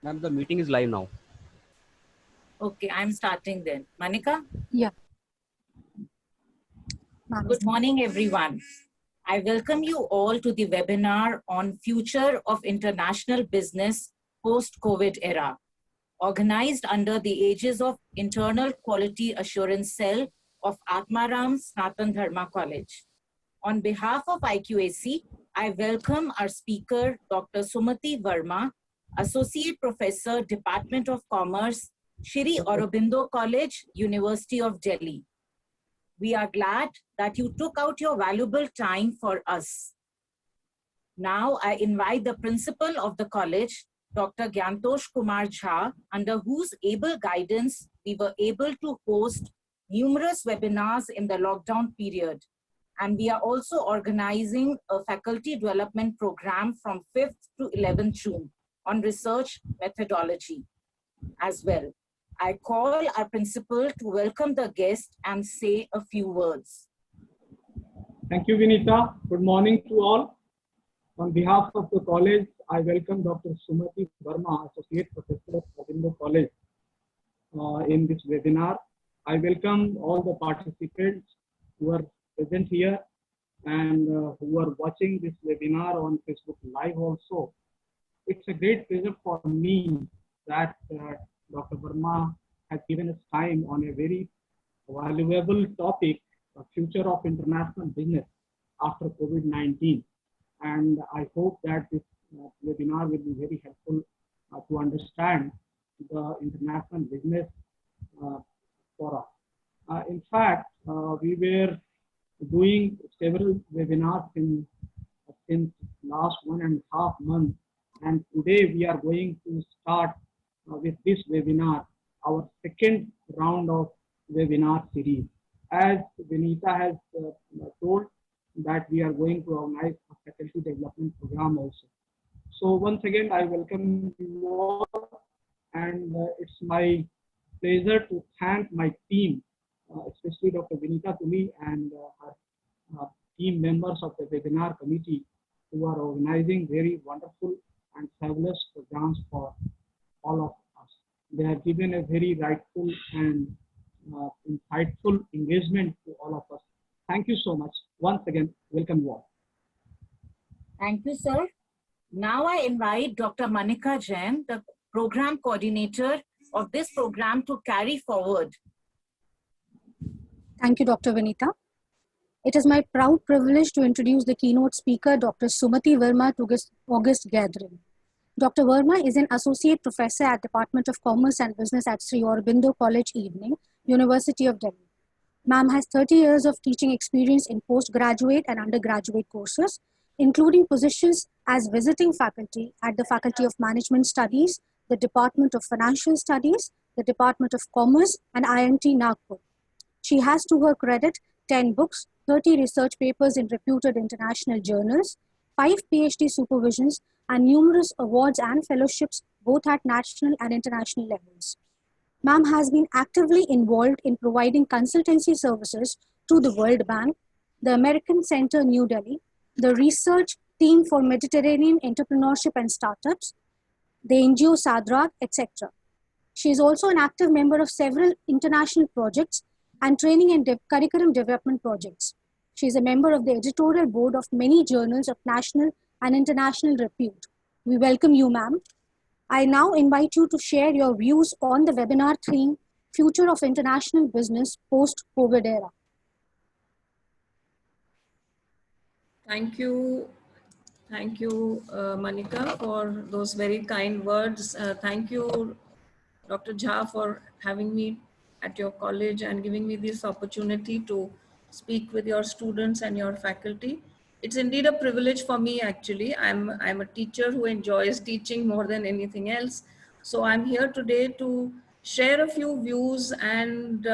Ma'am, the meeting is live now. Okay, I'm starting then. Manika? Yeah. Good morning, everyone. I welcome you all to the webinar on Future of International Business Post-COVID Era, organized under the aegis of Internal Quality Assurance Cell of Atmaram Sanatan Dharma College. On behalf of IQAC, I welcome our speaker, Dr. Sumati Verma, Associate Professor, Department of Commerce, Shri Aurobindo College, University of Delhi. We are glad that you took out your valuable time for us. Now I invite the principal of the college, Dr. Gyantosh Kumar Jha, under whose able guidance we were able to host numerous webinars in the lockdown period. And we are also organizing a faculty development program from 5th to 11th June on research methodology as well. I call our principal to welcome the guest and say a few words. Thank you, Vinita. Good morning to all. On behalf of the college, I welcome Dr. Sumati Verma, Associate Professor at Aurobindo College, in this webinar. I welcome all the participants who are present here and who are watching this webinar on Facebook Live also. It's a great pleasure for me that Dr. Verma has given us time on a very valuable topic, the future of international business after COVID-19. And I hope that this webinar will be very helpful to understand the international business for us. In fact, we were doing several webinars since last 1.5 months. And today we are going to start with this webinar, our second round of webinar series. As Vinita has told, that we are going to organize a faculty development program also. So once again, I welcome you all, and it's my pleasure to thank my team, especially Dr. Vinita Tumi and her team members of the webinar committee, who are organizing very wonderful and fabulous programs for all of us. They have given a very rightful and insightful engagement to all of us. Thank you so much. Once again, welcome you all. Thank you, sir. Now I invite Dr. Manika Jain, the program coordinator of this program, to carry forward. Thank you, Dr. Vinita. It is my proud privilege to introduce the keynote speaker, Dr. Sumati Verma, to this August gathering. Dr. Verma is an associate professor at Department of Commerce and Business at Sri Aurobindo College Evening, University of Delhi. Ma'am has 30 years of teaching experience in postgraduate and undergraduate courses, including positions as visiting faculty at the Faculty of Management Studies, the Department of Financial Studies, the Department of Commerce, and IIT Nagpur. She has to her credit 10 books, 30 research papers in reputed international journals, 5 PhD supervisions, and numerous awards and fellowships both at national and international levels. Ma'am has been actively involved in providing consultancy services to the World Bank, the American Center New Delhi, the Research Team for Mediterranean Entrepreneurship and Startups, the NGO Sadrak, etc. She is also an active member of several international projects and training and curriculum development projects. She is a member of the editorial board of many journals of national and international repute. We welcome you, ma'am. I now invite you to share your views on the webinar theme, Future of International Business Post-COVID Era. Thank you. Thank you, Manika, for those very kind words. Thank you, Dr. Jha, for having me at your college and giving me this opportunity to speak with your students and your faculty. It's indeed a privilege for me, actually. I'm a teacher who enjoys teaching more than anything else. So I'm here today to share a few views and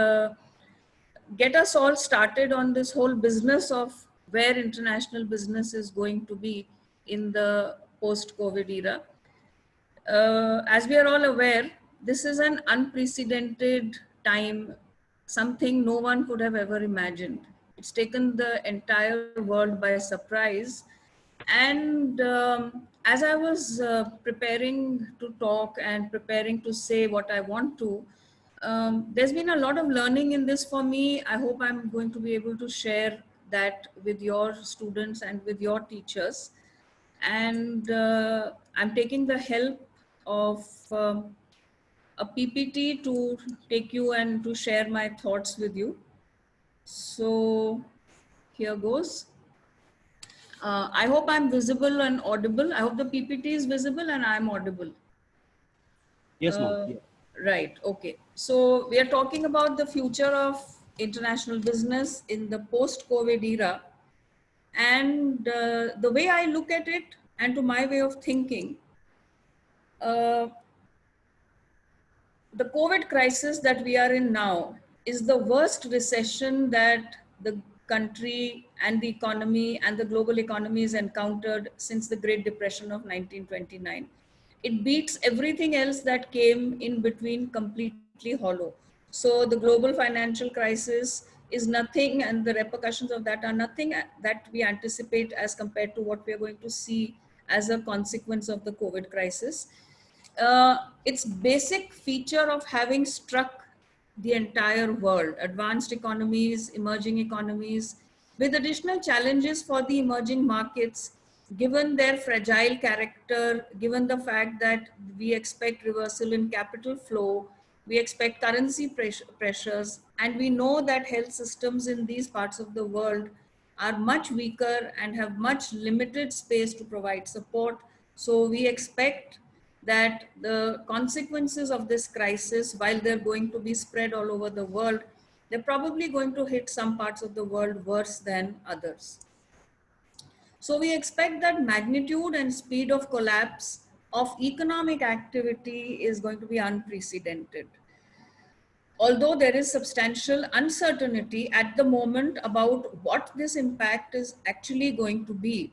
get us all started on this whole business of where international business is going to be in the post-COVID era. As we are all aware, this is an unprecedented time, something no one could have ever imagined. It's taken the entire world by surprise. And as I was preparing to talk and preparing to say what I want to, there's been a lot of learning in this for me. I hope I'm going to be able to share that with your students and with your teachers. And I'm taking the help of a PPT to take you and to share my thoughts with you. So here goes. I hope I'm visible and audible. I hope the PPT is visible and I'm audible. Yes, ma'am. Uh, Right. Okay. So we are talking about the future of international business in the post-COVID era. And the way I look at it and to my way of thinking, uh, the COVID crisis that we are in now is the worst recession that the country and the economy and the global economy has encountered since the Great Depression of 1929. It beats everything else that came in between completely hollow. So the global financial crisis is nothing, and the repercussions of that are nothing that we anticipate as compared to what we are going to see as a consequence of the COVID crisis. Its basic feature of having struck the entire world, advanced economies, emerging economies, with additional challenges for the emerging markets, given their fragile character, given the fact that we expect reversal in capital flow, we expect currency pressures, and we know that health systems in these parts of the world are much weaker and have much limited space to provide support. So we expect that the consequences of this crisis, while they're going to be spread all over the world, they're probably going to hit some parts of the world worse than others. So we expect that magnitude and speed of collapse of economic activity is going to be unprecedented. Although there is substantial uncertainty at the moment about what this impact is actually going to be,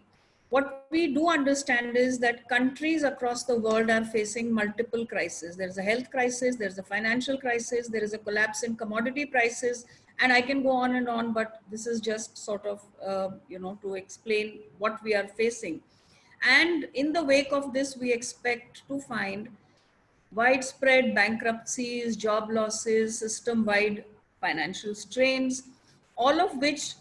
what we do understand is that countries across the world are facing multiple crises. There's a health crisis, there's a financial crisis, there is a collapse in commodity prices, and I can go on and on, but this is just sort of, to explain what we are facing. And in the wake of this, we expect to find widespread bankruptcies, job losses, system-wide financial strains, all of which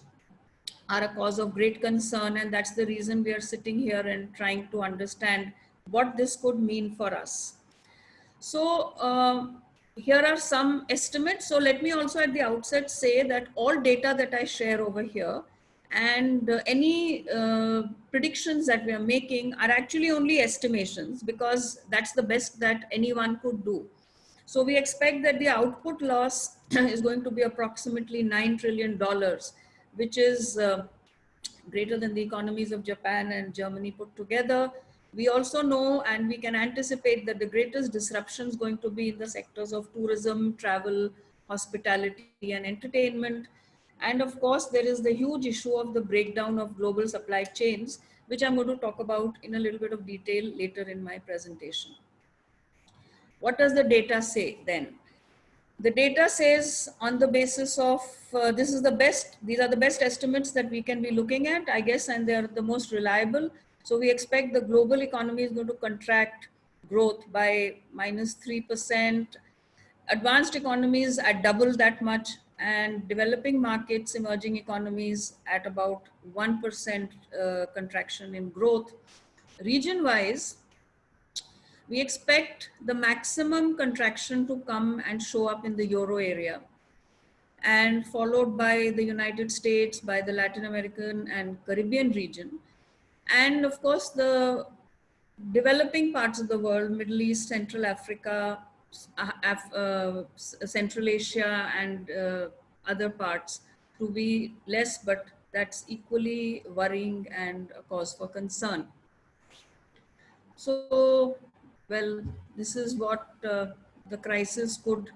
are a cause of great concern. And that's the reason we are sitting here and trying to understand what this could mean for us. So here are some estimates. So let me also at the outset say that all data that I share over here and any predictions that we are making are actually only estimations, because that's the best that anyone could do. So we expect that the output loss is going to be approximately $9 trillion, which is greater than the economies of Japan and Germany put together. We also know and we can anticipate that the greatest disruption is going to be in the sectors of tourism, travel, hospitality, and entertainment. And of course, there is the huge issue of the breakdown of global supply chains, which I'm going to talk about in a little bit of detail later in my presentation. What does the data say then? The data says, on the basis of these are the best estimates that we can be looking at, I guess, and they're the most reliable. So we expect the global economy is going to contract growth by -3%. Advanced economies at double that much, and developing markets, emerging economies at about 1% contraction in growth. Region-wise, we expect the maximum contraction to come and show up in the Euro area, and followed by the United States, by the Latin American and Caribbean region. And of course, the developing parts of the world, Middle East, Central Africa, Central Asia, and other parts to be less, but that's equally worrying and a cause for concern. So, well, this is what the crisis could,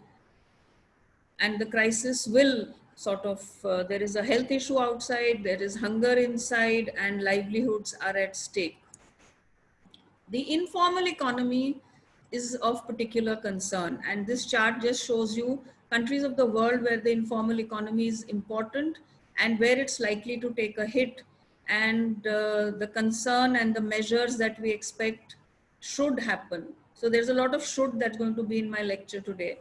and the crisis will sort of, there is a health issue outside, there is hunger inside, and livelihoods are at stake. The informal economy is of particular concern, and this chart just shows you countries of the world where the informal economy is important and where it's likely to take a hit. and the concern and the measures that we expect should happen. So there's a lot of should that's going to be in my lecture today.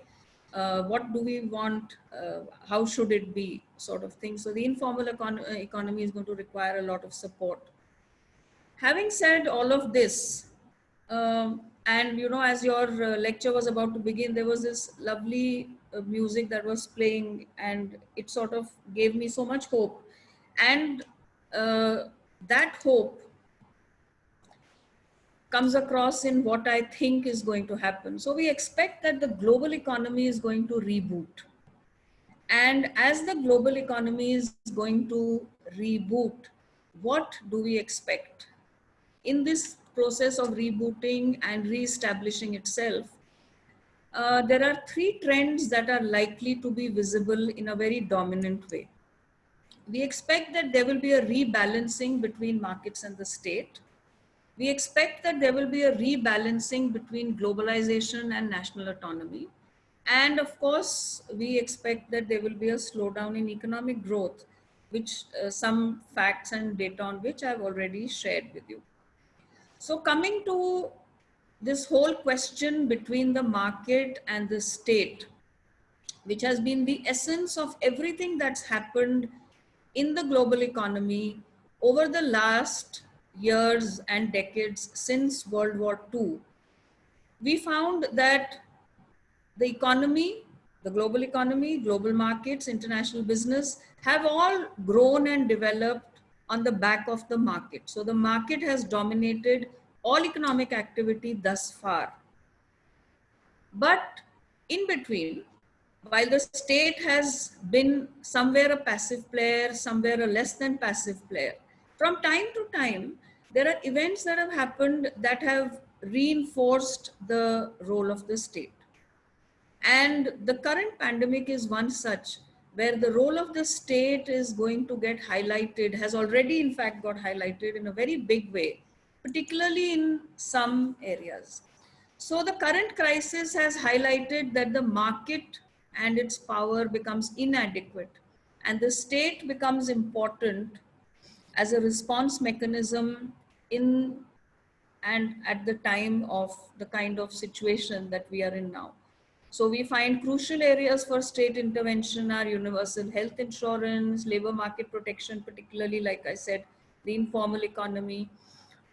What do we want? How should it be, sort of thing. So the informal economy is going to require a lot of support. Having said all of this, and as your lecture was about to begin, there was this lovely music that was playing, and it sort of gave me so much hope. And that hope comes across in what I think is going to happen. So we expect that the global economy is going to reboot. And as the global economy is going to reboot, what do we expect? In this process of rebooting and re-establishing itself, there are three trends that are likely to be visible in a very dominant way. We expect that there will be a rebalancing between markets and the state. We expect that there will be a rebalancing between globalization and national autonomy. And of course, we expect that there will be a slowdown in economic growth, which some facts and data on which I've already shared with you. So coming to this whole question between the market and the state, which has been the essence of everything that's happened in the global economy over the last years and decades since World War II, we found that the economy, the global economy, global markets, international business have all grown and developed on the back of the market. So the market has dominated all economic activity thus far. But in between, while the state has been somewhere a passive player, somewhere a less than passive player, from time to time, there are events that have happened that have reinforced the role of the state. And the current pandemic is one such, where the role of the state is going to get highlighted, has already in fact got highlighted in a very big way, particularly in some areas. So the current crisis has highlighted that the market and its power becomes inadequate, and the state becomes important as a response mechanism in and at the time of the kind of situation that we are in now. So we find crucial areas for state intervention are universal health insurance, labor market protection, particularly, like I said, the informal economy,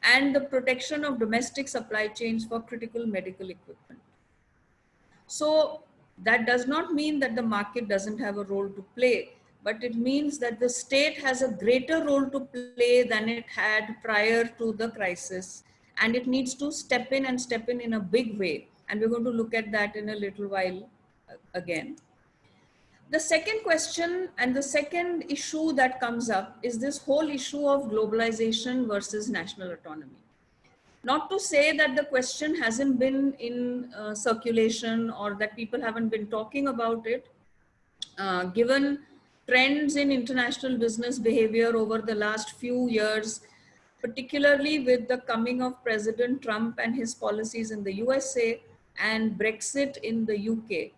and the protection of domestic supply chains for critical medical equipment. So that does not mean that the market doesn't have a role to play, but it means that the state has a greater role to play than it had prior to the crisis, and it needs to step in and step in a big way. And we're going to look at that in a little while again. The second question and the second issue that comes up is this whole issue of globalization versus national autonomy. Not to say that the question hasn't been in circulation or that people haven't been talking about it, given trends in international business behavior over the last few years, particularly with the coming of President Trump and his policies in the USA and Brexit in the UK.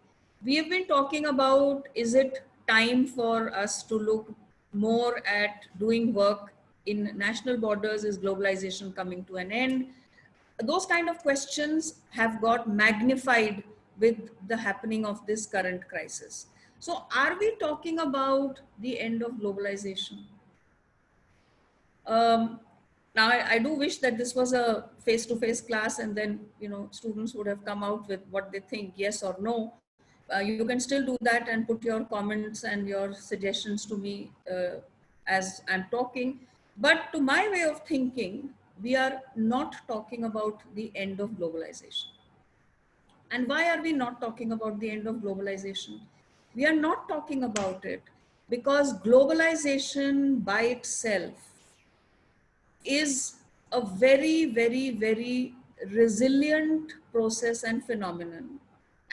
We have been talking about, is it time for us to look more at doing work in national borders? Is globalization coming to an end? Those kind of questions have got magnified with the happening of this current crisis. So are we talking about the end of globalization? Now, I do wish that this was a face-to-face class, and then students would have come out with what they think, yes or no. You can still do that and put your comments and your suggestions to me as I'm talking. But to my way of thinking, we are not talking about the end of globalization. And why are we not talking about the end of globalization? We are not talking about it because globalization by itself is a very, very, very resilient process and phenomenon,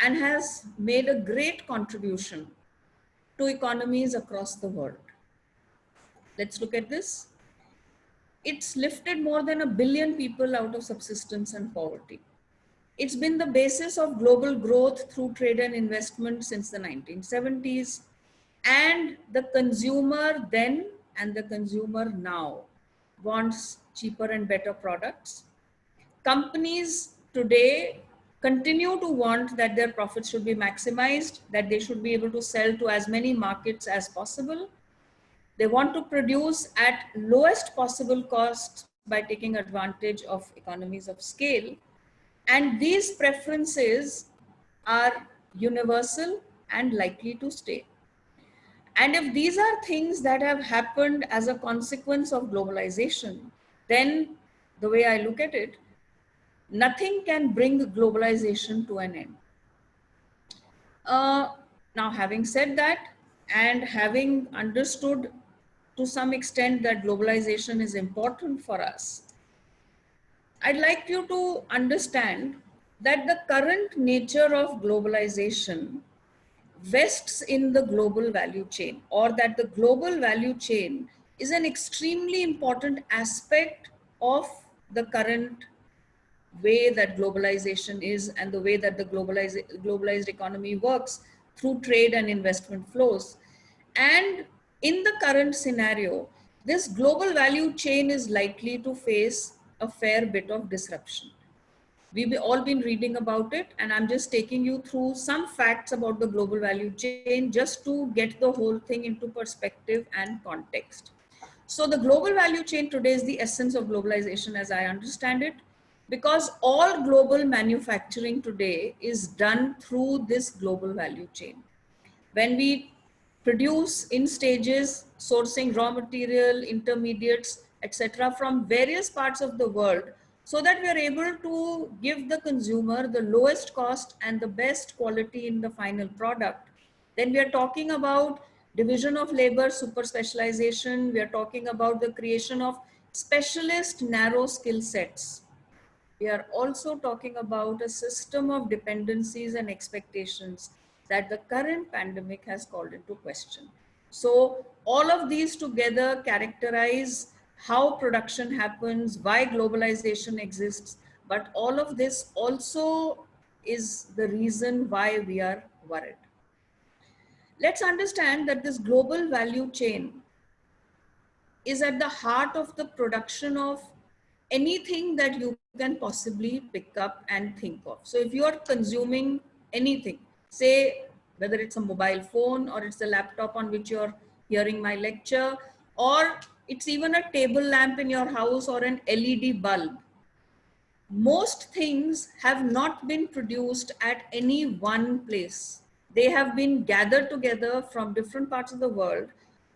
and has made a great contribution to economies across the world. Let's look at this. It's lifted more than 1 billion people out of subsistence and poverty. It's been the basis of global growth through trade and investment since the 1970s, and the consumer then and the consumer now wants cheaper and better products. Companies today continue to want that their profits should be maximized, that they should be able to sell to as many markets as possible. They want to produce at lowest possible cost by taking advantage of economies of scale. And these preferences are universal and likely to stay. And if these are things that have happened as a consequence of globalization, then the way I look at it, nothing can bring globalization to an end. Now, having said that, and having understood to some extent that globalization is important for us, I'd like you to understand that the current nature of globalization vests in the global value chain, or that the global value chain is an extremely important aspect of the current way that globalization is and the way that the globalized economy works through trade and investment flows. And in the current scenario, this global value chain is likely to face a fair bit of disruption. We've all been reading about it, and I'm just taking you through some facts about the global value chain just to get the whole thing into perspective and context. So the global value chain today is the essence of globalization as I understand it, because all global manufacturing today is done through this global value chain. When we produce in stages, sourcing raw material, intermediates, etc. from various parts of the world, so that we are able to give the consumer the lowest cost and the best quality in the final product, then we are talking about division of labor, super specialization. We are talking about the creation of specialist narrow skill sets. We are also talking about a system of dependencies and expectations that the current pandemic has called into question. So all of these together characterize how production happens, why globalization exists, but all of this also is the reason why we are worried. Let's understand that this global value chain is at the heart of the production of anything that you can possibly pick up and think of. So if you are consuming anything, say whether it's a mobile phone or it's a laptop on which you're hearing my lecture, or it's even a table lamp in your house or an LED bulb, most things have not been produced at any one place. They have been gathered together from different parts of the world,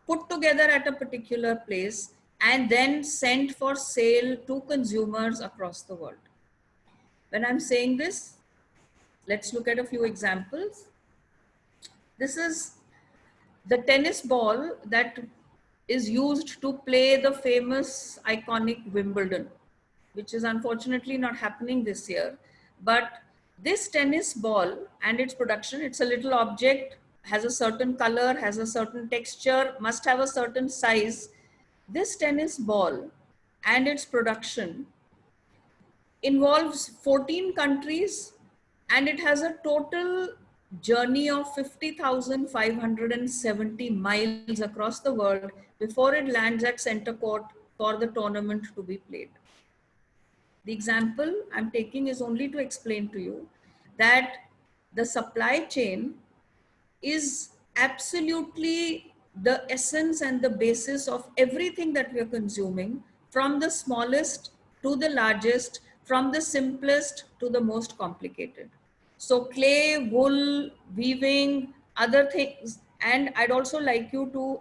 put together at a particular place, and then sent for sale to consumers across the world. When I'm saying this, let's look at a few examples. This is the tennis ball that is used to play the famous iconic Wimbledon, which is unfortunately not happening this year. But this tennis ball and its production, it's a little object, has a certain color, has a certain texture, must have a certain size. This tennis ball and its production involves 14 countries, and it has a total journey of 50,570 miles across the world before it lands at center court for the tournament to be played. The example I'm taking is only to explain to you that the supply chain is absolutely the essence and the basis of everything that we are consuming, from the smallest to the largest, from the simplest to the most complicated. So clay, wool, weaving, other things. And I'd also like you to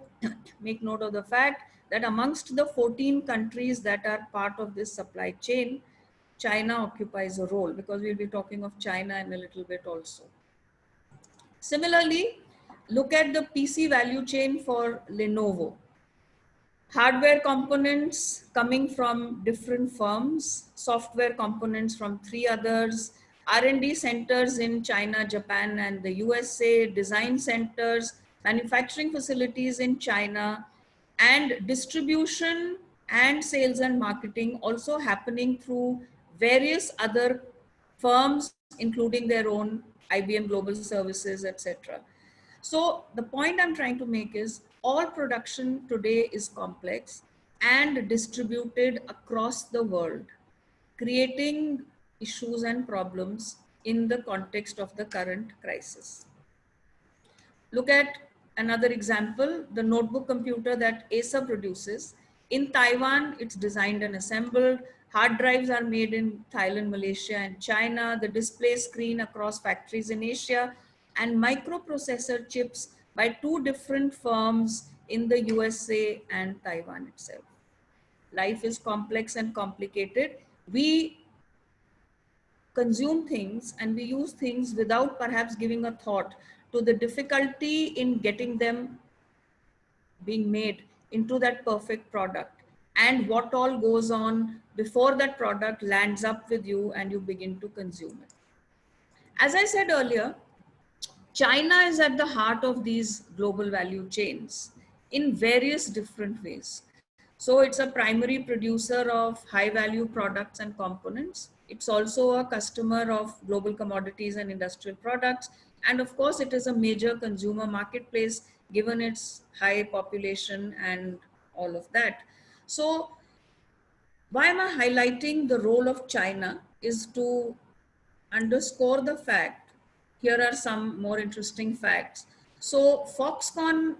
make note of the fact that amongst the 14 countries that are part of this supply chain, China occupies a role, because we'll be talking of China in a little bit also. Similarly, look at the PC value chain for Lenovo. Hardware components coming from different firms, software components from 3 others, R&D centers in China, Japan, and the USA, design centers, manufacturing facilities in China, and distribution and sales and marketing also happening through various other firms, including their own IBM Global Services, etc. So the point I'm trying to make is all production today is complex. and distributed across the world, creating issues and problems in the context of the current crisis. Look at another example, the notebook computer that Acer produces. In Taiwan, it's designed and assembled. Hard drives are made in Thailand, Malaysia, and China. The display screen across factories in Asia, and microprocessor chips by two different firms in the USA and Taiwan itself. Life is complex and complicated. We consume things and we use things without perhaps giving a thought to the difficulty in getting them being made into that perfect product, and what all goes on before that product lands up with you and you begin to consume it. As I said earlier, China is at the heart of these global value chains in various different ways. So it's a primary producer of high value products and components. It's also a customer of global commodities and industrial products. And of course, it is a major consumer marketplace given its high population and all of that. So why am I highlighting the role of China is to underscore the fact, here are some more interesting facts. So Foxconn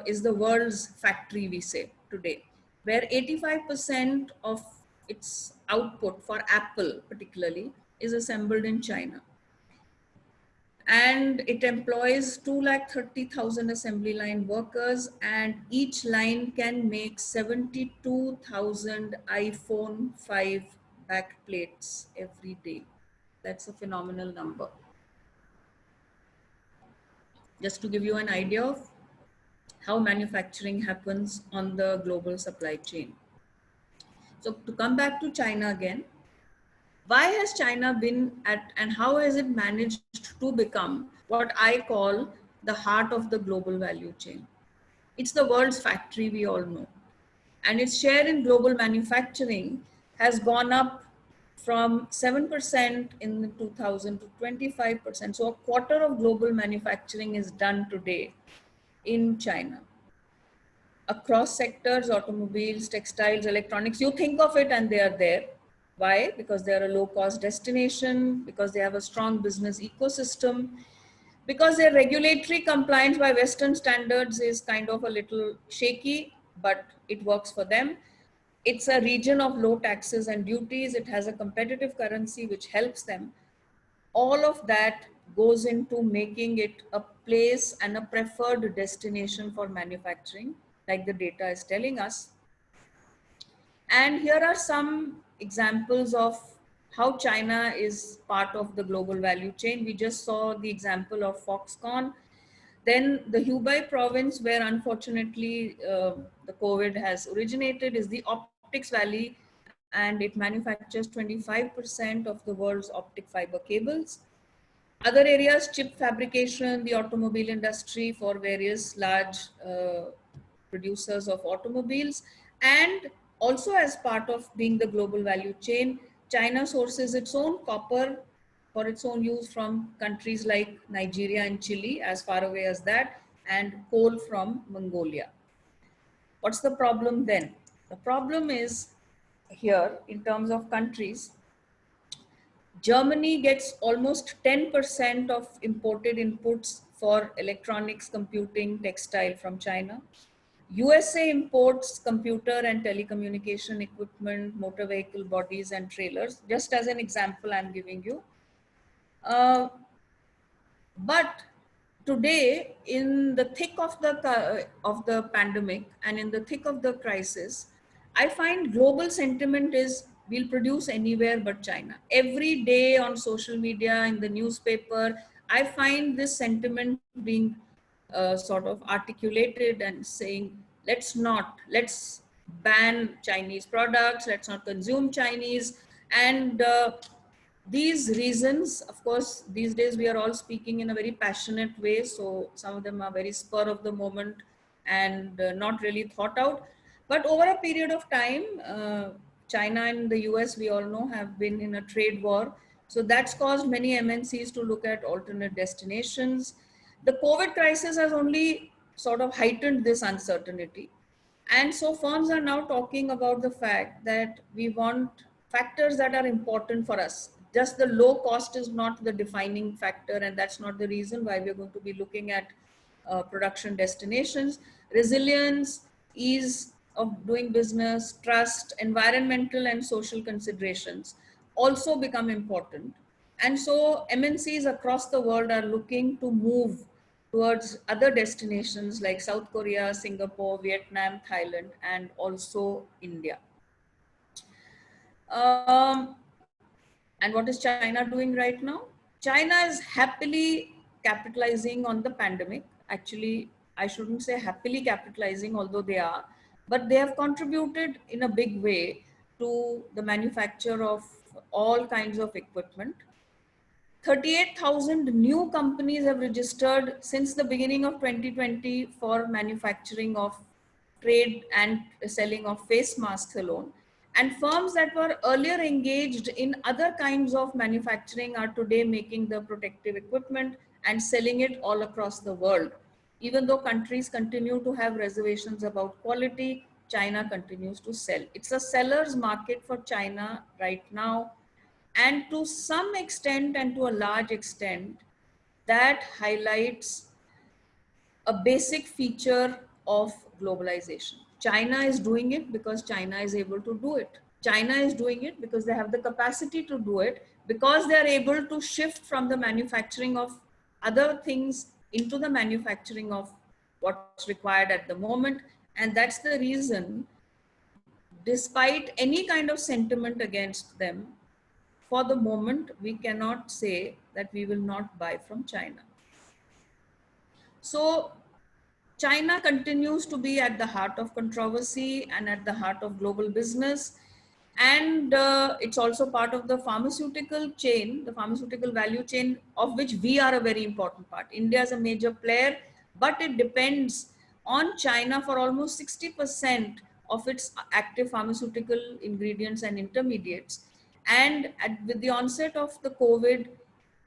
is the world's factory, we say today, where 85% of its output for Apple particularly is assembled in China. And it employs 230,000 assembly line workers, and each line can make 72,000 iPhone 5 back plates every day. That's a phenomenal number. Just to give you an idea of how manufacturing happens on the global supply chain. So to come back to China again, why has China been at, and how has it managed to become what I call the heart of the global value chain? It's the world's factory, we all know. And its share in global manufacturing has gone up from 7% in 2000 to 25%. So a quarter of global manufacturing is done today in China. Across sectors, automobiles, textiles, electronics, you think of it and they are there. Why? Because they are a low-cost destination, because they have a strong business ecosystem, because their regulatory compliance by Western standards is kind of a little shaky, but it works for them. It's a region of low taxes and duties. It has a competitive currency which helps them. All of that goes into making it a place and a preferred destination for manufacturing, like the data is telling us. And here are some examples of how China is part of the global value chain. We just saw the example of Foxconn. Then the Hubei province, where unfortunately the COVID has originated, is the Optics Valley, and it manufactures 25% of the world's optic fiber cables. Other areas, chip fabrication, the automobile industry for various large producers of automobiles, and also as part of being the global value chain, China sources its own copper for its own use from countries like Nigeria and Chile, as far away as that, and coal from Mongolia. What's the problem then? The problem is here in terms of countries, Germany gets almost 10% of imported inputs for electronics, computing, textile from China. USA imports computer and telecommunication equipment, motor vehicle bodies and trailers, just as an example I'm giving you. But today, in the thick of the pandemic and in the thick of the crisis, I find global sentiment is we'll produce anywhere but China. Every day on social media, in the newspaper, I find this sentiment being sort of articulated and saying, let's ban Chinese products, let's not consume Chinese. And these reasons, of course, these days we are all speaking in a very passionate way. So some of them are very spur of the moment and not really thought out. But over a period of time, China and the US, we all know, have been in a trade war. So that's caused many MNCs to look at alternate destinations. The COVID crisis has only sort of heightened this uncertainty. And so firms are now talking about the fact that we want factors that are important for us. Just the low cost is not the defining factor, and that's not the reason why we're going to be looking at production destinations. Resilience, ease of doing business, trust, environmental and social considerations also become important. And so MNCs across the world are looking to move towards other destinations like South Korea, Singapore, Vietnam, Thailand, and also India. And what is China doing right now? China is happily capitalizing on the pandemic. Actually, I shouldn't say happily capitalizing, although they are, but they have contributed in a big way to the manufacture of all kinds of equipment. 38,000 new companies have registered since the beginning of 2020 for manufacturing of trade and selling of face masks alone. And firms that were earlier engaged in other kinds of manufacturing are today making the protective equipment and selling it all across the world. Even though countries continue to have reservations about quality, China continues to sell. It's a seller's market for China right now. And to some extent and to a large extent, that highlights a basic feature of globalization. China is doing it because China is able to do it. China is doing it because they have the capacity to do it, because they are able to shift from the manufacturing of other things into the manufacturing of what's required at the moment. And that's the reason, despite any kind of sentiment against them, for the moment, we cannot say that we will not buy from China. So China continues to be at the heart of controversy and at the heart of global business. And it's also part of the pharmaceutical chain, the pharmaceutical value chain, of which we are a very important part. India is a major player, but it depends on China for almost 60% of its active pharmaceutical ingredients and intermediates. And with the onset of the COVID,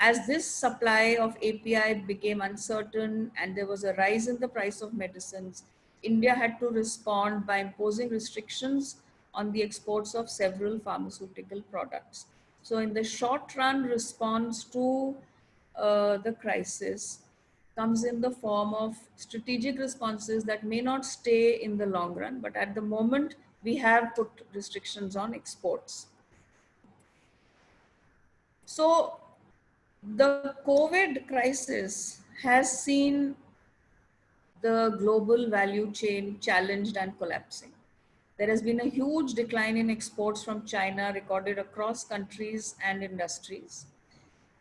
as this supply of API became uncertain and there was a rise in the price of medicines, India had to respond by imposing restrictions on the exports of several pharmaceutical products. So in the short run, response to the crisis comes in the form of strategic responses that may not stay in the long run, but at the moment we have put restrictions on exports. So the COVID crisis has seen the global value chain challenged and collapsing. There has been a huge decline in exports from China recorded across countries and industries.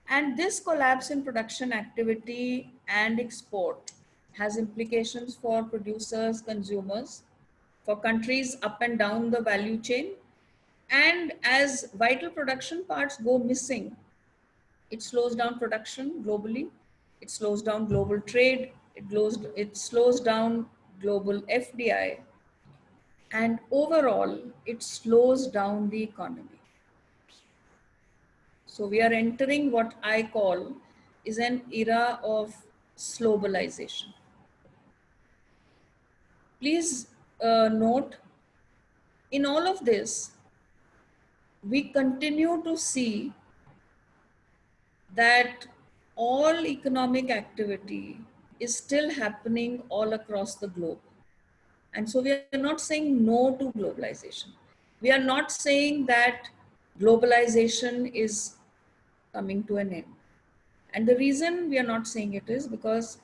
And this collapse in production activity and export has implications for producers, consumers, for countries up and down the value chain. And as vital production parts go missing, it slows down production globally, it slows down global trade, it slows down global FDI, and overall, it slows down the economy. So we are entering what I call is an era of globalization. Please note, in all of this, we continue to see that all economic activity is still happening all across the globe. And so we are not saying no to globalization. We are not saying that globalization is coming to an end. And the reason we are not saying it is because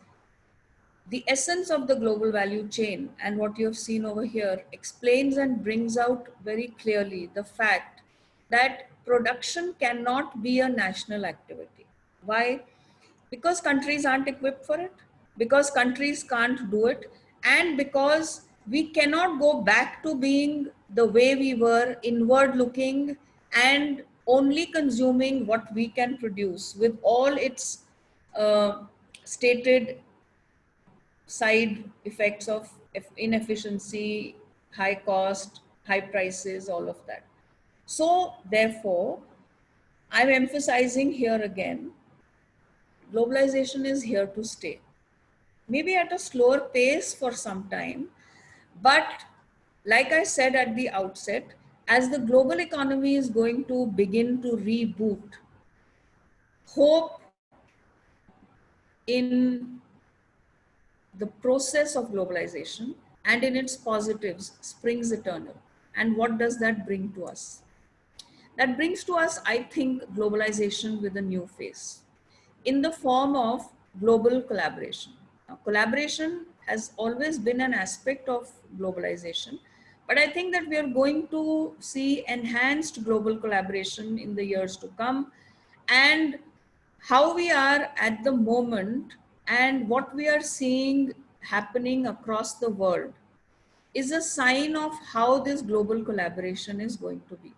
the essence of the global value chain and what you have seen over here explains and brings out very clearly the fact that production cannot be a national activity. Why? Because countries aren't equipped for it, because countries can't do it, and because we cannot go back to being the way we were, inward looking and only consuming what we can produce, with all its stated side effects of inefficiency, high cost, high prices, all of that. So therefore, I'm emphasizing here again, globalization is here to stay. Maybe at a slower pace for some time, but like I said at the outset, as the global economy is going to begin to reboot, hope in the process of globalization and in its positives springs eternal. And what does that bring to us? That brings to us, I think, globalization with a new face in the form of global collaboration. Now, collaboration has always been an aspect of globalization, but I think that we are going to see enhanced global collaboration in the years to come. And how we are at the moment and what we are seeing happening across the world is a sign of how this global collaboration is going to be.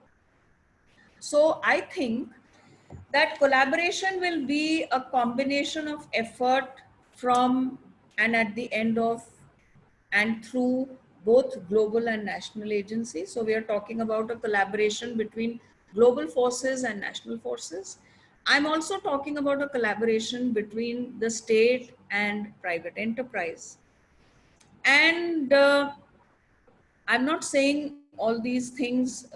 So I think that collaboration will be a combination of effort from and at the end of and through both global and national agencies. So we are talking about a collaboration between global forces and national forces. I'm also talking about a collaboration between the state and private enterprise. And I'm not saying all these things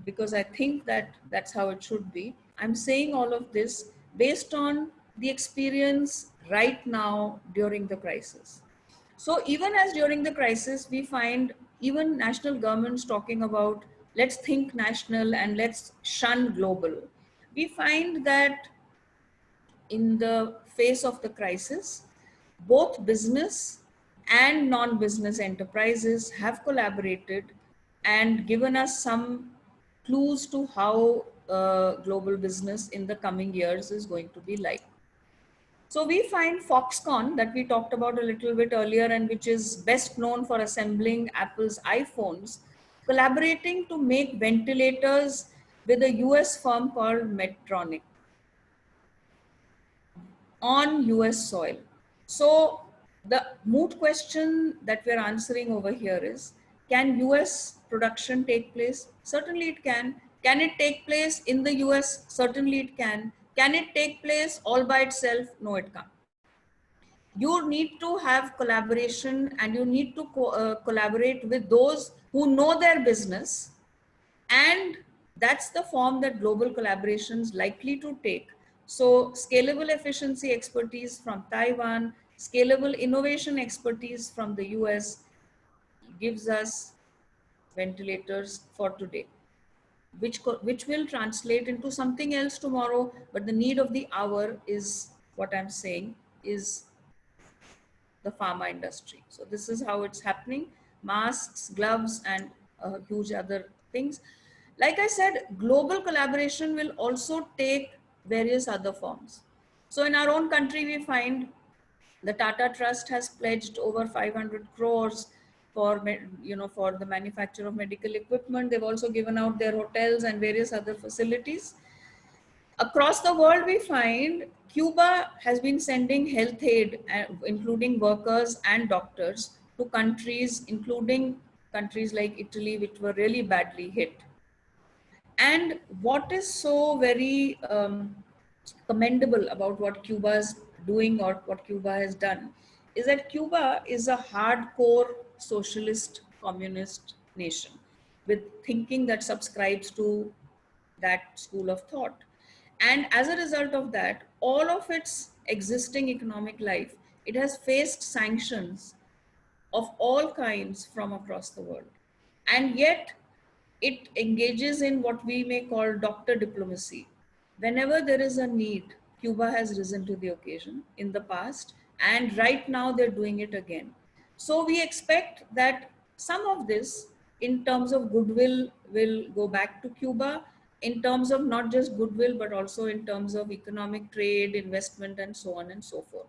because I think that that's how it should be. I'm saying all of this based on the experience right now during the crisis. So even as during the crisis, we find even national governments talking about let's think national and let's shun global. We find that in the face of the crisis, both business and non-business enterprises have collaborated and given us some clues to how global business in the coming years is going to be like. So we find Foxconn that we talked about a little bit earlier and which is best known for assembling Apple's iPhones, collaborating to make ventilators with a US firm called Medtronic on US soil. So the moot question that we're answering over here is, can US production take place? Certainly it can. Can it take place in the US? Certainly it can. Can it take place all by itself? No, it can't. You need to have collaboration and you need to collaborate with those who know their business, and that's the form that global collaboration is likely to take. So scalable efficiency expertise from Taiwan, scalable innovation expertise from the US gives us ventilators for today, which will translate into something else tomorrow. But the need of the hour is what I'm saying is the pharma industry. So this is how it's happening: masks, gloves, and huge other things. Like I said, global collaboration will also take various other forms. So in our own country, we find the Tata Trust has pledged over 500 crores for, for the manufacture of medical equipment. They've also given out their hotels and various other facilities. Across the world, we find Cuba has been sending health aid, including workers and doctors, to countries, including countries like Italy, which were really badly hit. And what is so very commendable about what Cuba is doing or what Cuba has done is that Cuba is a hardcore socialist communist nation with thinking that subscribes to that school of thought. And as a result of that, all of its existing economic life, it has faced sanctions of all kinds from across the world. And yet it engages in what we may call doctor diplomacy. Whenever there is a need, Cuba has risen to the occasion in the past, and right now they're doing it again. So we expect that some of this, in terms of goodwill, will go back to Cuba, in terms of not just goodwill, but also in terms of economic trade, investment, and so on and so forth.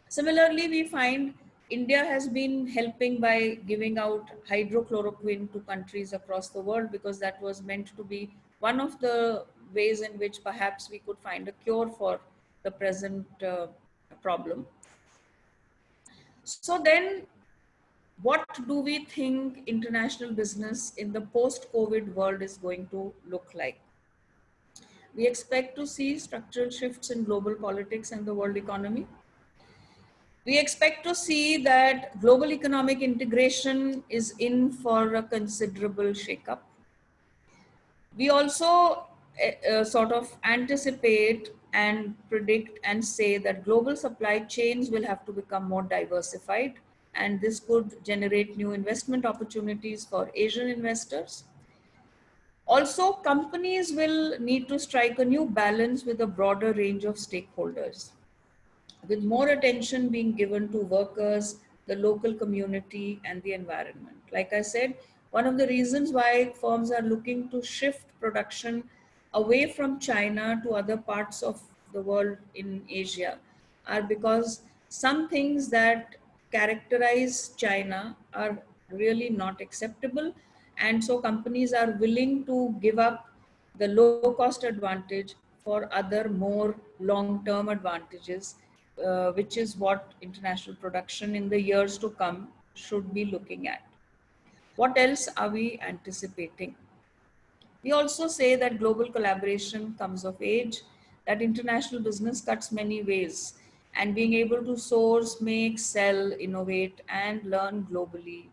Similarly, we find India has been helping by giving out hydrochloroquine to countries across the world, because that was meant to be one of the ways in which perhaps we could find a cure for the present problem. So then, what do we think international business in the post-COVID world is going to look like? We expect to see structural shifts in global politics and the world economy. We expect to see that global economic integration is in for a considerable shakeup. We also sort of anticipate and predict and say that global supply chains will have to become more diversified, and this could generate new investment opportunities for Asian investors. Also, companies will need to strike a new balance with a broader range of stakeholders, with more attention being given to workers, the local community, and the environment. Like I said, one of the reasons why firms are looking to shift production away from China to other parts of the world in Asia are because some things that characterize China are really not acceptable. And so companies are willing to give up the low cost advantage for other more long term advantages, which is what international production in the years to come should be looking at. What else are we anticipating? We also say that global collaboration comes of age, that international business cuts many ways, and being able to source, make, sell, innovate, and learn globally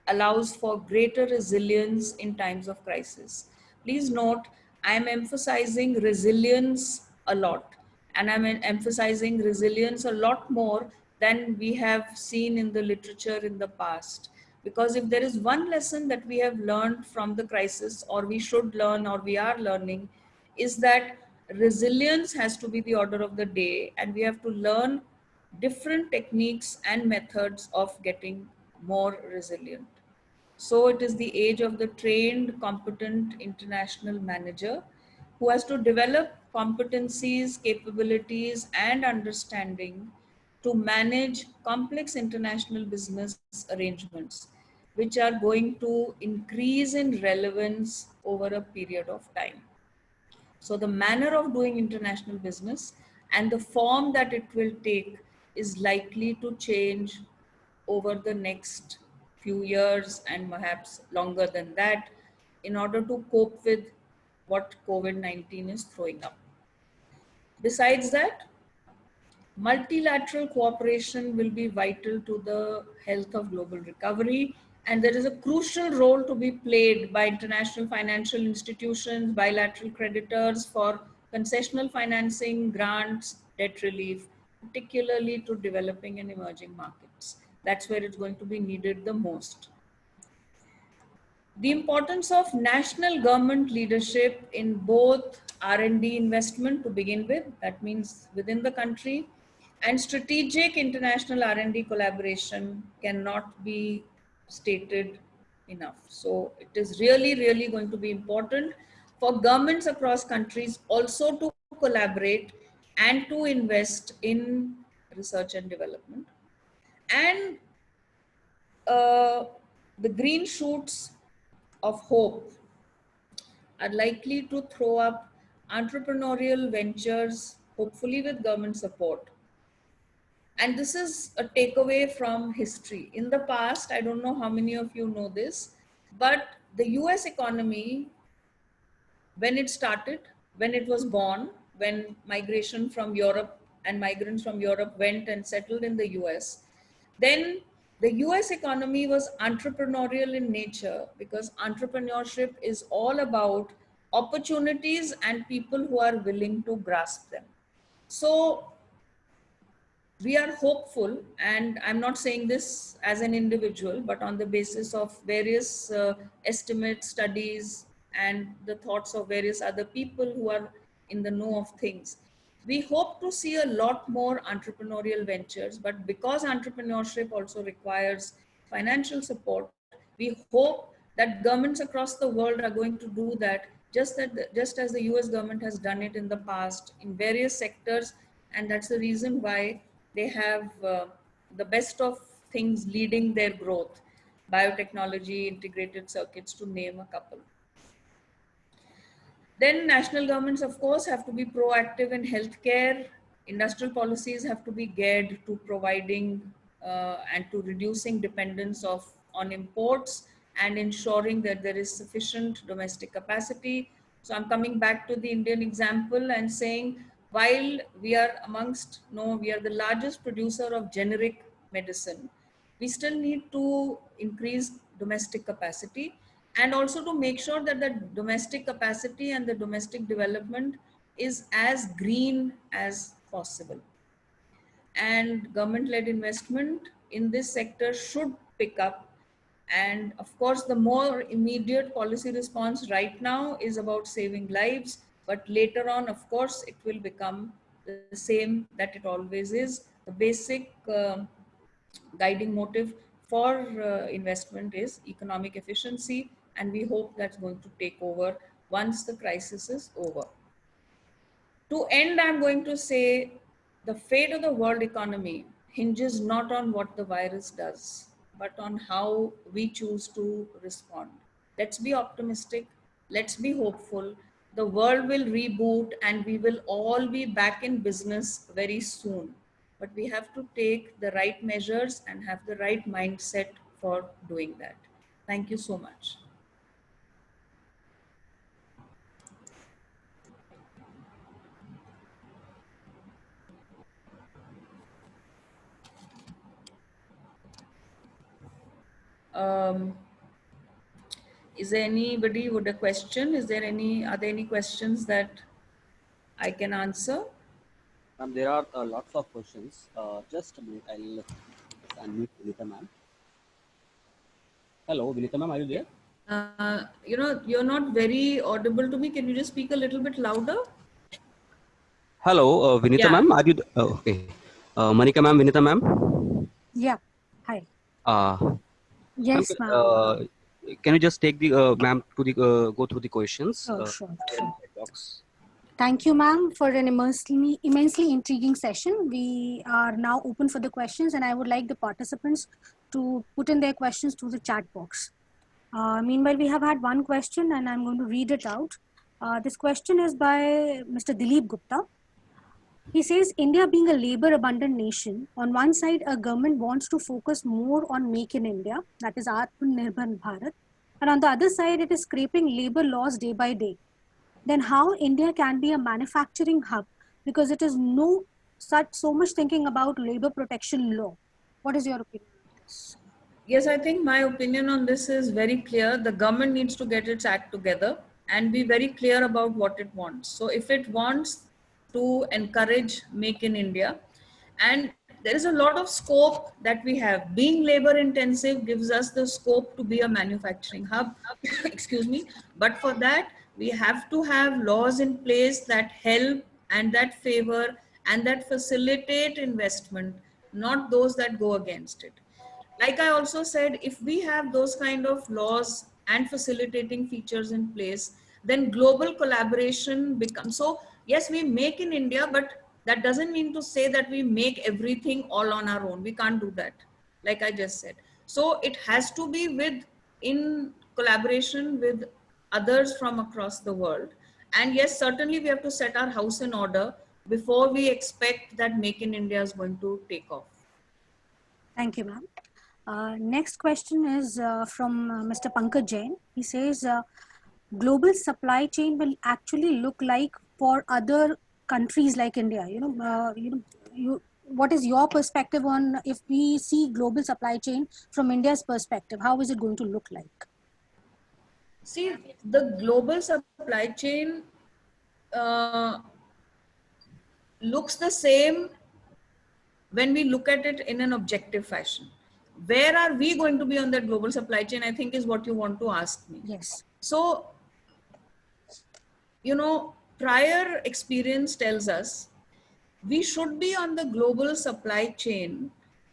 allows for greater resilience in times of crisis. Please note, I am emphasizing resilience a lot, and I'm emphasizing resilience a lot more than we have seen in the literature in the past. Because if there is one lesson that we have learned from the crisis, or we should learn, or we are learning, is that resilience has to be the order of the day, and we have to learn different techniques and methods of getting more resilient. So it is the age of the trained, competent international manager who has to develop competencies, capabilities, and understanding to manage complex international business arrangements, which are going to increase in relevance over a period of time. So the manner of doing international business and the form that it will take is likely to change over the next few years and perhaps longer than that in order to cope with what COVID-19 is throwing up. Besides that, multilateral cooperation will be vital to the health of global recovery, and there is a crucial role to be played by international financial institutions, bilateral creditors for concessional financing, grants, debt relief, particularly to developing and emerging markets. That's where it's going to be needed the most. The importance of national government leadership in both R&D investment to begin with, that means within the country, and strategic international R&D collaboration cannot be stated enough. So it is really, really going to be important for governments across countries also to collaborate and to invest in research and development. And the green shoots of hope are likely to throw up entrepreneurial ventures, hopefully with government support. And this is a takeaway from history. In the past, I don't know how many of you know this, but the US economy, when it started, when it was born, when migration from Europe and migrants from Europe went and settled in the US, then the US economy was entrepreneurial in nature because entrepreneurship is all about opportunities and people who are willing to grasp them. So we are hopeful, and I'm not saying this as an individual, but on the basis of various estimates, studies, and the thoughts of various other people who are in the know of things. We hope to see a lot more entrepreneurial ventures, but because entrepreneurship also requires financial support, we hope that governments across the world are going to do that, just as the US government has done it in the past in various sectors, and that's the reason why they have the best of things leading their growth: biotechnology, integrated circuits, to name a couple. Then national governments, of course, have to be proactive in healthcare. Industrial policies have to be geared to providing and to reducing dependence on imports and ensuring that there is sufficient domestic capacity. So I'm coming back to the Indian example and saying while we are amongst, no, we are the largest producer of generic medicine, we still need to increase domestic capacity, and also to make sure that the domestic capacity and the domestic development is as green as possible. And government-led investment in this sector should pick up. And of course, the more immediate policy response right now is about saving lives, but later on, of course, it will become the same that it always is. The basic guiding motive for investment is economic efficiency, and we hope that's going to take over once the crisis is over. To end, I'm going to say the fate of the world economy hinges not on what the virus does, but on how we choose to respond. Let's be optimistic. Let's be hopeful. The world will reboot and we will all be back in business very soon. But we have to take the right measures and have the right mindset for doing that. Thank you so much. Is there anybody with a question? Are there any questions that I can answer? There are lots of questions. Just a minute, I'll unmute Vinita ma'am. Hello, Vinita ma'am, are you there? You're not very audible to me. Can you just speak a little bit louder? Hello, Vinita Yeah. ma'am, are you? Okay. Monica ma'am, Vinita ma'am. Yeah. Hi. Uh, Yes, ma'am. Can you just take the ma'am to the go through the questions? Sure. Box. Thank you, ma'am, for an immensely intriguing session. We are now open for the questions, and I would like the participants to put in their questions to the chat box. Meanwhile, we have had one question, and I'm going to read it out. This question is by Mr. Dilip Gupta. He says, India being a labor-abundant nation, on one side, a government wants to focus more on Make in India, that is Atmanirbhar Bharat, and on the other side, it is scraping labor laws day by day. Then how India can be a manufacturing hub, because it is so much thinking about labor protection law. What is your opinion on this? Yes, I think my opinion on this is very clear. The government needs to get its act together and be very clear about what it wants. So if it wants to encourage Make in India, and there is a lot of scope that we have. Being labor intensive gives us the scope to be a manufacturing hub, excuse me. But for that, we have to have laws in place that help and that favor and that facilitate investment, not those that go against it. Like I also said, if we have those kind of laws and facilitating features in place, then global collaboration becomes. So yes, we make in India, but that doesn't mean to say that we make everything all on our own. We can't do that, like I just said. So it has to be in collaboration with others from across the world. And yes, certainly we have to set our house in order before we expect that Make in India is going to take off. Thank you, ma'am. Next question is from Mr. Pankaj Jain. He says, global supply chain will actually look like for other countries like India. What is your perspective on if we see global supply chain from India's perspective? How is it going to look like? See, the global supply chain looks the same when we look at it in an objective fashion. Where are we going to be on that global supply chain, I think is what you want to ask me. Yes. So, prior experience tells us we should be on the global supply chain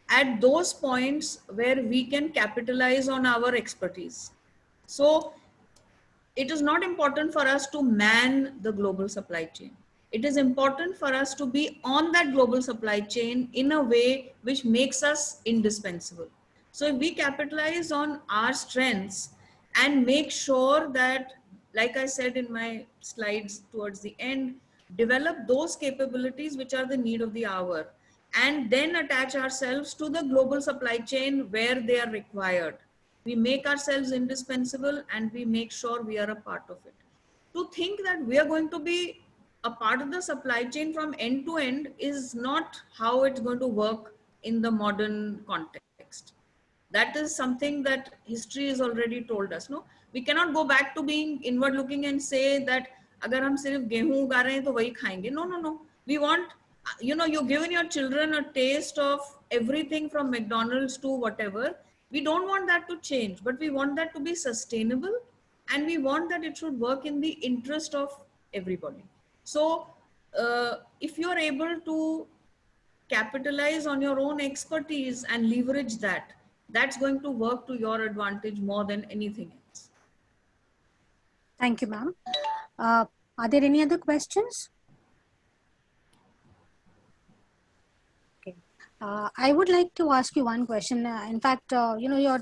at those points where we can capitalize on our expertise. So, it is not important for us to man the global supply chain. It is important for us to be on that global supply chain in a way which makes us indispensable. So if we capitalize on our strengths and make sure that, like I said in my slides towards the end, develop those capabilities which are the need of the hour, and then attach ourselves to the global supply chain where they are required. We make ourselves indispensable and we make sure we are a part of it. To think that we are going to be a part of the supply chain from end to end is not how it's going to work in the modern context. That is something that history has already told us. No, we cannot go back to being inward looking and say that agar hum sirf गेहूं उगा रहे हैं तो वही खाएंगे. No, no, no. We want, you know, you're giving your children a taste of everything from McDonald's to whatever. We don't want that to change, but we want that to be sustainable, and we want that it should work in the interest of everybody. So if you're able to capitalize on your own expertise and leverage that, that's going to work to your advantage more than anything else. Thank you, ma'am. Are there any other questions? Okay. I would like to ask you one question. In fact, you know, your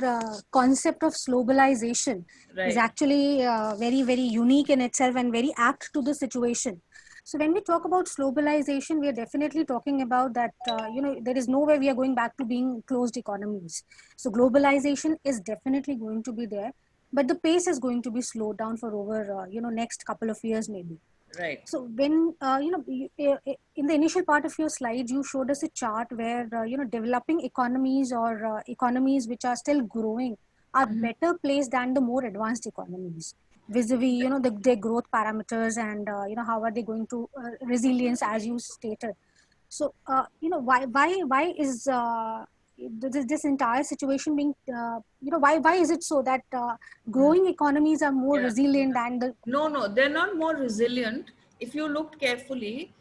concept of globalization is actually very, very unique in itself and very apt to the situation. So when we talk about globalization, we are definitely talking about that, you know, there is no way we are going back to being closed economies. So globalization is definitely going to be there, but the pace is going to be slowed down for over, you know, next couple of years maybe. Right. So when, you know, in the initial part of your slide, you showed us a chart where, you know, developing economies or economies which are still growing are better placed than the more advanced economies vis-a-vis, you know, their growth parameters and, you know, how are they going to resilience as you stated. So, you know, why is this entire situation being, you know, why is it so that growing economies are more resilient than the... No, they're not more resilient. If you looked carefully,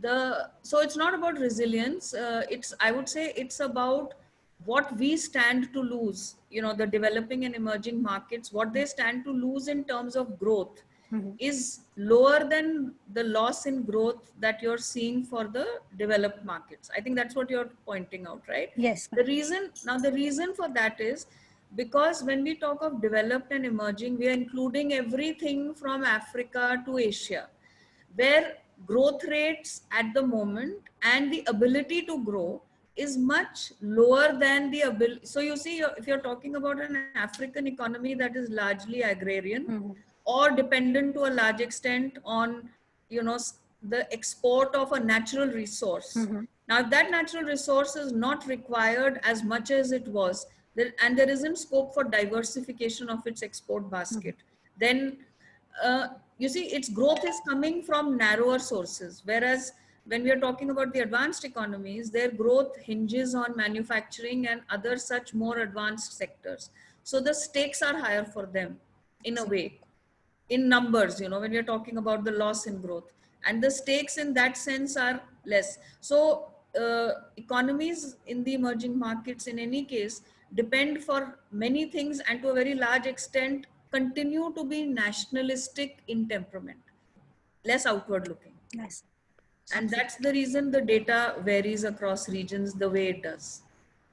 so it's not about resilience. I would say it's about what we stand to lose, you know, the developing and emerging markets, what they stand to lose in terms of growth is lower than the loss in growth that you're seeing for the developed markets. I think that's what you're pointing out, right? Yes. The reason for that is because when we talk of developed and emerging, we are including everything from Africa to Asia, where growth rates at the moment and the ability to grow is much lower than the ability. So you see, if you're talking about an African economy that is largely agrarian or dependent to a large extent on, you know, the export of a natural resource. Now, if that natural resource is not required as much as it was, and there isn't scope for diversification of its export basket, then you see, its growth is coming from narrower sources. Whereas when we are talking about the advanced economies, their growth hinges on manufacturing and other such more advanced sectors. So the stakes are higher for them in a way, in numbers, you know, when you're talking about the loss in growth. And the stakes in that sense are less. So economies in the emerging markets in any case depend for many things and to a very large extent continue to be nationalistic in temperament, less outward looking. Yes. And that's the reason the data varies across regions the way it does.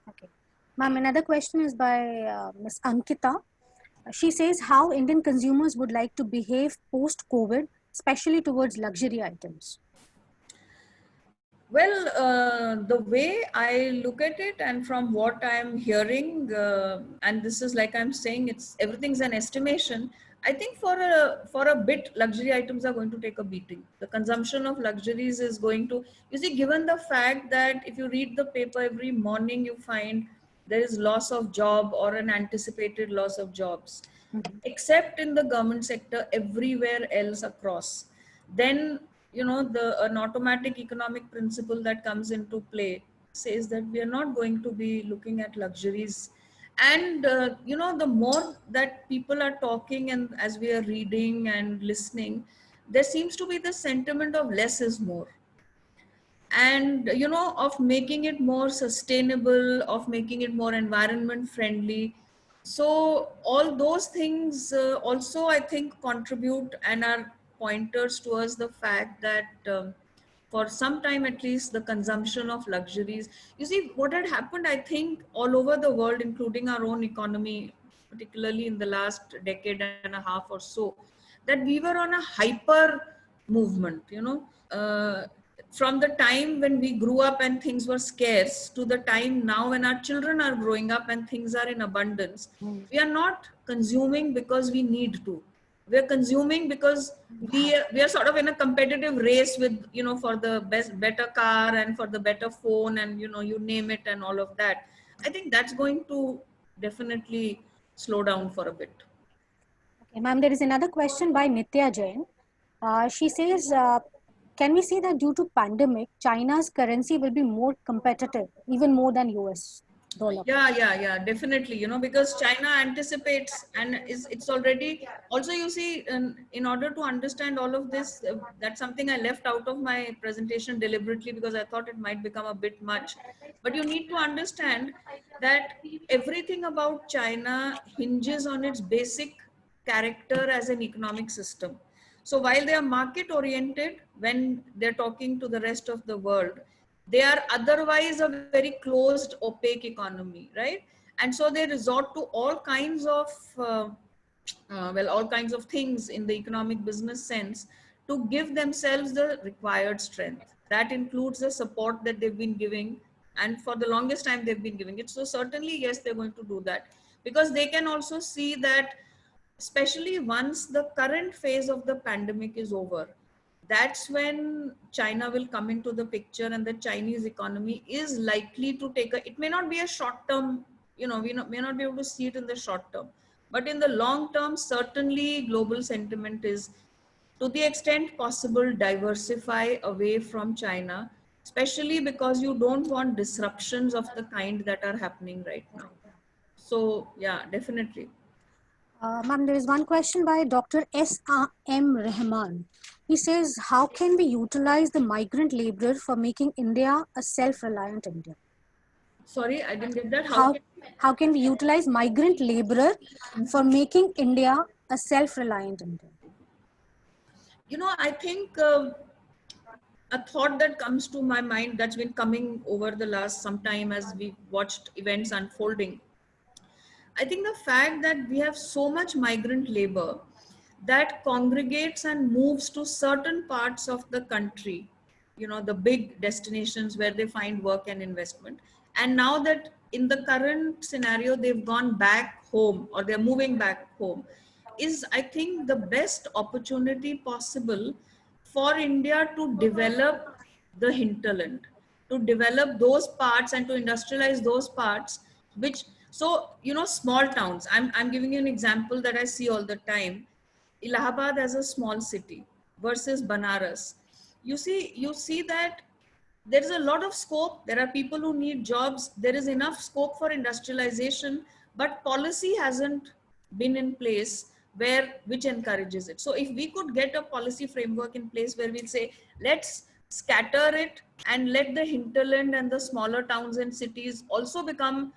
Okay. Ma'am, another question is by Ms. Ankita. She says how Indian consumers would like to behave post-COVID, especially towards luxury items. Well, the way I look at it and from what I'm hearing, and this is like I'm saying, everything's an estimation. I think for a bit, luxury items are going to take a beating. The consumption of luxuries is going to, you see, given the fact that if you read the paper every morning, you find there is loss of job or an anticipated loss of jobs, except in the government sector, everywhere else across. Then, you know, an automatic economic principle that comes into play says that we are not going to be looking at luxuries. And, you know, the more that people are talking and as we are reading and listening, there seems to be the sentiment of less is more. And, you know, of making it more sustainable, of making it more environment friendly. So all those things also, I think, contribute and are pointers towards the fact that for some time at least, the consumption of luxuries. You see, what had happened, I think, all over the world, including our own economy, particularly in the last decade and a half or so, that we were on a hyper movement, you know, from the time when we grew up and things were scarce to the time now when our children are growing up and things are in abundance. We are not consuming because we need to. we're consuming because we are sort of in a competitive race with, you know, for the better car and for the better phone and, you know, you name it and all of that. I think that's going to definitely slow down for a bit. Okay, ma'am, there is another question by Nitya Jain. She says, can we say that due to pandemic, China's currency will be more competitive, even more than US dollar? Yeah, definitely. You know, because China anticipates and it's already also, you see, in order to understand all of this, that's something I left out of my presentation deliberately because I thought it might become a bit much. But you need to understand that everything about China hinges on its basic character as an economic system. So while they are market oriented, when they're talking to the rest of the world, they are otherwise a very closed, opaque economy, right? And so they resort to all kinds of, all kinds of things in the economic business sense to give themselves the required strength. That includes the support that they've been giving, and for the longest time they've been giving it. So certainly, yes, they're going to do that because they can also see that, especially once the current phase of the pandemic is over, that's when China will come into the picture, and the Chinese economy is likely to take a, it may not be a short term, you know, may not be able to see it in the short term, but in the long term, certainly global sentiment is, to the extent possible, diversify away from China, especially because you don't want disruptions of the kind that are happening right now. So yeah, definitely. Ma'am, there is one question by Dr. S.M. Rahman. He says, how can we utilize the migrant laborer for making India a self-reliant India? Sorry, I didn't get that. How can we utilize migrant laborer for making India a self-reliant India? You know, I think a thought that comes to my mind that's been coming over the last some time as we watched events unfolding. I think the fact that we have so much migrant labor that congregates and moves to certain parts of the country, you know, the big destinations where they find work and investment. And now that in the current scenario, they've gone back home or they're moving back home, is, I think, the best opportunity possible for India to develop the hinterland, to develop those parts and to industrialize those parts, which, so, you know, small towns, I'm giving you an example that I see all the time. Allahabad as a small city versus Banaras. You see that there is a lot of scope. There are people who need jobs. There is enough scope for industrialization, but policy hasn't been in place which encourages it. So if we could get a policy framework in place where we say, let's scatter it and let the hinterland and the smaller towns and cities also become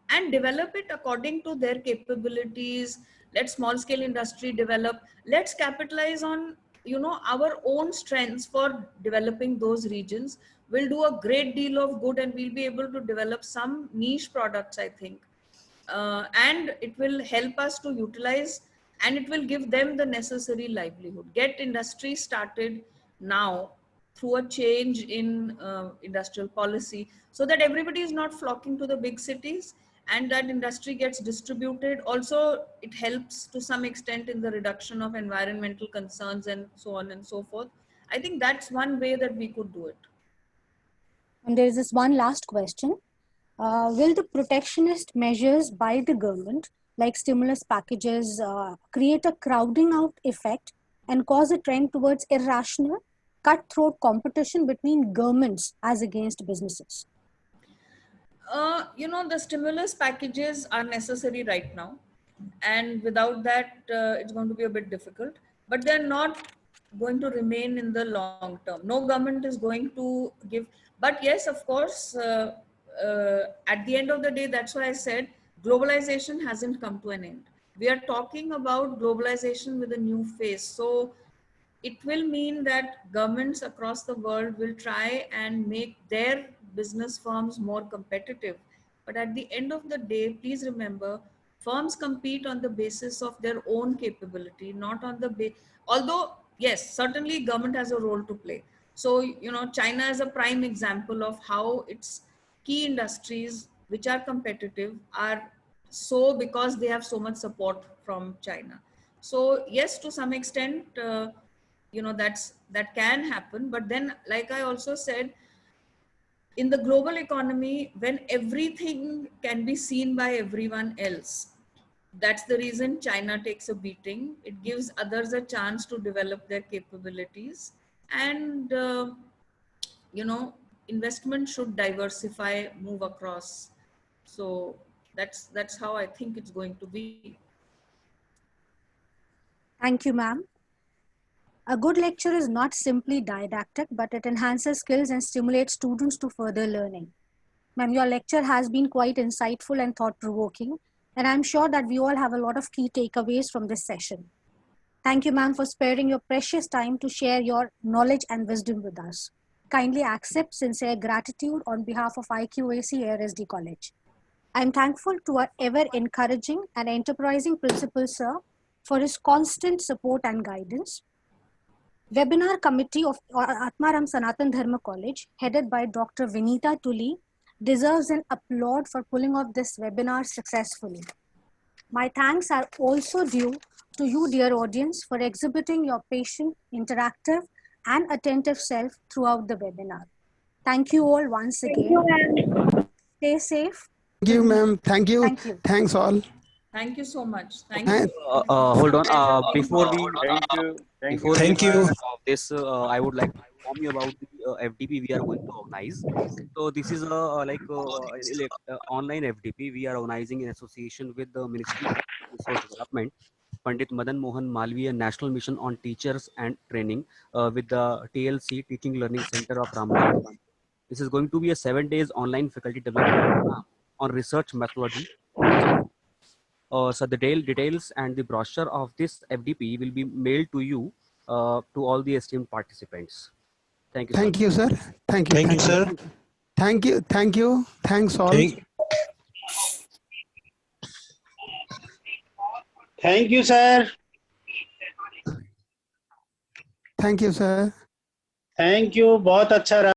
and develop it according to their capabilities. Let small scale industry develop. Let's capitalize on, you know, our own strengths for developing those regions. We'll do a great deal of good and we'll be able to develop some niche products, I think. And it will help us to utilize, and it will give them the necessary livelihood. Get industry started now through a change in industrial policy so that everybody is not flocking to the big cities, and that industry gets distributed. Also, it helps to some extent in the reduction of environmental concerns and so on and so forth. I think that's one way that we could do it. And there is this one last question. Will the protectionist measures by the government, like stimulus packages, create a crowding out effect and cause a trend towards irrational, cutthroat competition between governments as against businesses? You know, the stimulus packages are necessary right now, and without that, it's going to be a bit difficult. But they're not going to remain in the long term. No government is going to give. But yes, of course, at the end of the day, that's why I said globalization hasn't come to an end. We are talking about globalization with a new face. So it will mean that governments across the world will try and make their business firms more competitive. But at the end of the day, please remember, firms compete on the basis of their own capability, not on the although, yes, certainly government has a role to play. So, you know, China is a prime example of how its key industries, which are competitive, are so because they have so much support from China. So yes, to some extent, that can happen. But then, like I also said, in the global economy, when everything can be seen by everyone else, that's the reason China takes a beating. It gives others a chance to develop their capabilities, and you know, investment should diversify, move across. So that's how I think it's going to be. Thank you, ma'am. A good lecture is not simply didactic, but it enhances skills and stimulates students to further learning. Ma'am, your lecture has been quite insightful and thought-provoking, and I'm sure that we all have a lot of key takeaways from this session. Thank you, ma'am, for sparing your precious time to share your knowledge and wisdom with us. Kindly accept sincere gratitude on behalf of IQAC ARSD College. I'm thankful to our ever encouraging and enterprising principal, sir, for his constant support and guidance. Webinar committee of Atmaram Sanatan Dharma College, headed by Dr. Vinita Tuli, deserves an applaud for pulling off this webinar successfully. My thanks are also due to you, dear audience, for exhibiting your patient, interactive, and attentive self throughout the webinar. Thank you all once again. Stay safe. Thank you, ma'am. Thank you. Thank you. Thanks all. Thank you so much. Thank Thank- you. Hold on. Pleasure being Before we here. Thank you. Thank before you. we Thank you. wrap up this, I would like to inform you about the FDP we are going to organize. So this is a online FDP we are organizing in association with the Ministry of Resource Development, Pandit Madan Mohan Malviya National Mission on Teachers and Training, with the TLC Teaching Learning Center of Ramanand. This is going to be a 7 days online faculty development program on research methodology. So the details and the brochure of this FDP will be mailed to you, to all the esteemed participants. Thank you, sir. Thank you, sir. Thank you. Thank you, sir. Thank you. Thank you. Thanks all. Thank you, sir. Thank you, sir. Thank you. बहुत अच्छा रहा.